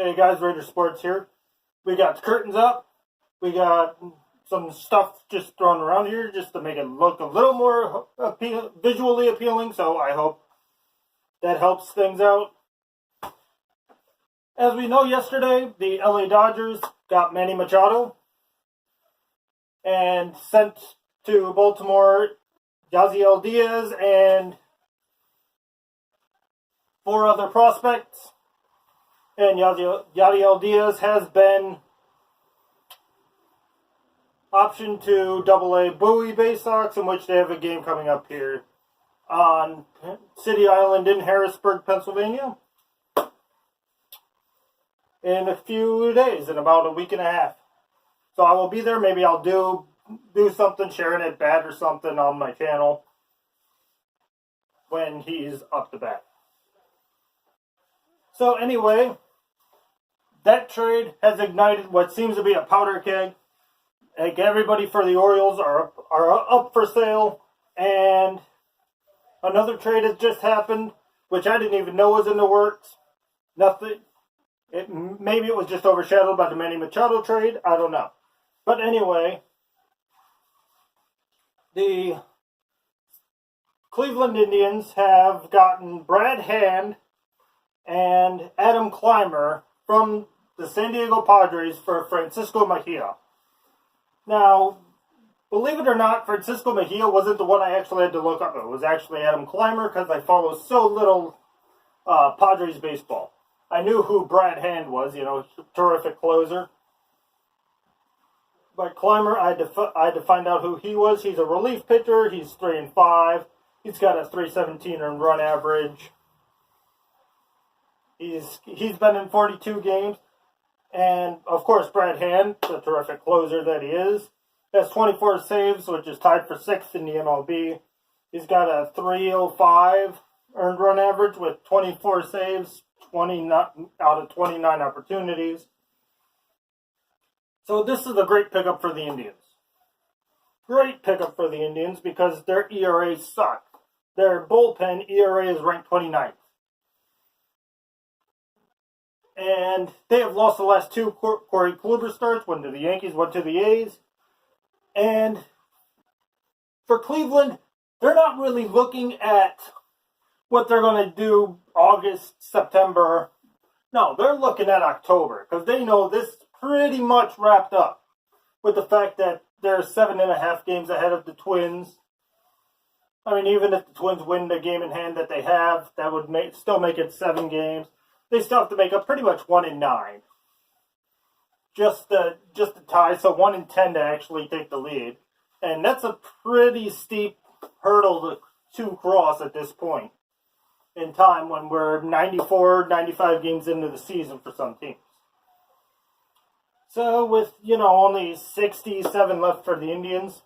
Hey guys, Raider Sports here. We got the curtains up. We got some stuff just thrown around here just to make it look a little more visually appealing, so I hope that helps things out. As we know, yesterday, the LA Dodgers got Manny Machado and sent to Baltimore Yadiel Diaz and 4 other prospects. And Yadiel Diaz has been optioned to AA Bowie Bay Sox, in which they have a game coming up here on City Island in Harrisburg, Pennsylvania, in a few days, in about a week and a half. So I will be there. Maybe I'll do something, sharing it bat or something on my channel when he's up to bat. So anyway, that trade has ignited what seems to be a powder keg. Like, everybody for the Orioles are up for sale, and another trade has just happened, which I didn't even know was in the works. Maybe it was just overshadowed by the Manny Machado trade. I don't know. But anyway, the Cleveland Indians have gotten Brad Hand and Adam Clymer from the San Diego Padres for Francisco Mejia. Now, believe it or not, Francisco Mejia wasn't the one I actually had to look up. It was actually Adam Clymer, because I follow so little Padres baseball. I knew who Brad Hand was, terrific closer. But Clymer, I had to find out who he was. He's a relief pitcher. He's 3-5. He's got a .317 earned run average. He's been in 42 games. And, of course, Brad Hand, the terrific closer that he is, has 24 saves, which is tied for 6th in the MLB. He's got a .305 earned run average with 24 saves, 20 out of 29 opportunities. So this is a great pickup for the Indians. Great pickup for the Indians because their ERA sucked. Their bullpen ERA is ranked 29th. And they have lost the last 2 Corey Kluber starts, one to the Yankees, one to the A's. And for Cleveland, they're not really looking at what they're going to do August, September. No, they're looking at October, because they know this pretty much wrapped up with the fact that they're 7.5 games ahead of the Twins. I mean, even if the Twins win the game in hand that they have, that would still make it 7 games. They still have to make up pretty much 1-9. Just to tie, so 1-10 to actually take the lead. And that's a pretty steep hurdle to cross at this point in time when we're 94, 95 games into the season for some teams. So with, only 67 left for the Indians,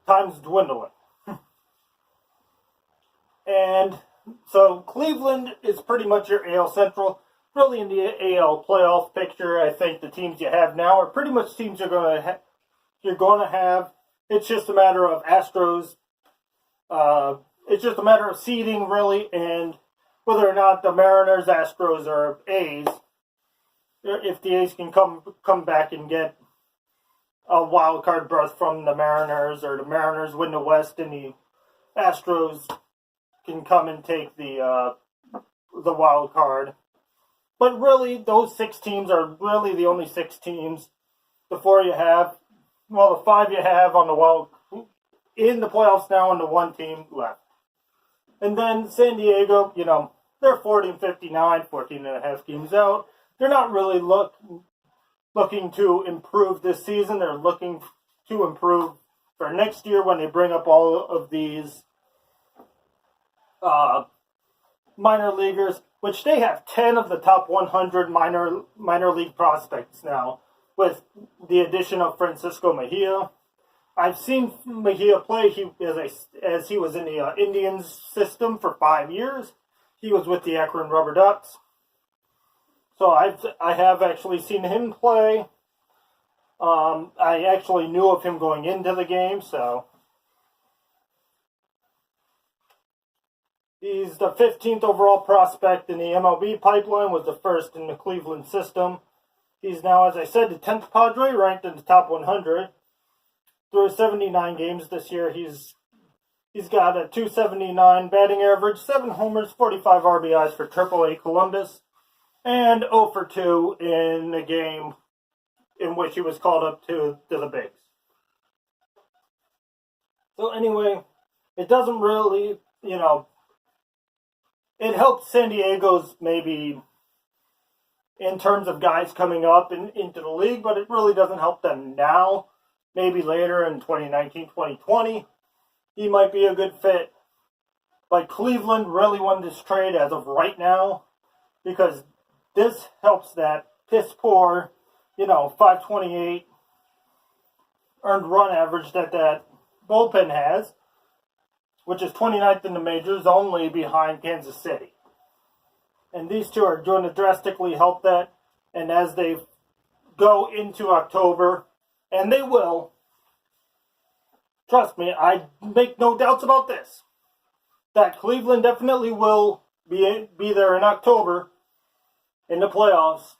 time's dwindling. And so Cleveland is pretty much your AL Central. Really, in the AL playoff picture, I think the teams you have now are pretty much teams you're going to have. It's just a matter of Astros. It's just a matter of seeding, really, and whether or not the Mariners, Astros, or A's, if the A's can come back and get a wild card berth from the Mariners, or the Mariners win the West and the Astros can come and take the wild card. But really, those 6 teams are really the only 6 teams. The 5 you have on the in the playoffs now, and the 1 team left. And then San Diego, they're 40-59, 14.5 games out. They're not really looking to improve this season. They're looking to improve for next year when they bring up all of these minor leaguers, which they have 10 of the top 100 minor league prospects now, with the addition of Francisco Mejia. I've seen Mejia play. As he was in the Indians system for 5 years. He was with the Akron Rubber Ducks. So I have actually seen him play. I actually knew of him going into the game, so He's the 15th overall prospect in the MLB pipeline, was the first in the Cleveland system. He's now, as I said, the 10th Padre, ranked in the top 100. Through 79 games this year, he's got a .279 batting average, 7 homers, 45 RBIs for AAA Columbus, and 0 for 2 in a game in which he was called up to the bigs. So anyway, it doesn't really, it helps San Diego's maybe in terms of guys coming up into the league, but it really doesn't help them now. Maybe later in 2019, 2020, he might be a good fit. But Cleveland really won this trade as of right now because this helps that piss poor, 528 earned run average that bullpen has, which is 29th in the majors, only behind Kansas City. And these two are going to drastically help that. And as they go into October, and they will, trust me, I make no doubts about this, that Cleveland definitely will be there in October in the playoffs.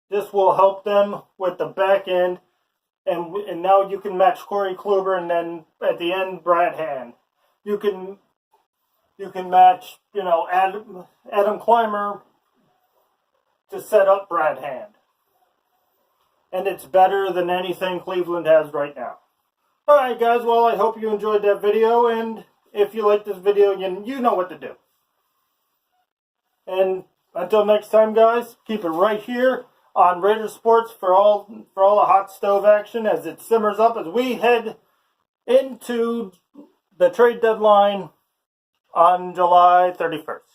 This will help them with the back end, and now you can match Corey Kluber, and then at the end, Brad Hand. You can match, Adam Clymer to set up Brad Hand. And it's better than anything Cleveland has right now. Alright guys, well I hope you enjoyed that video, and if you like this video, you know what to do. And until next time guys, keep it right here on Raider Sports for all the hot stove action as it simmers up as we head into the trade deadline on July 31st.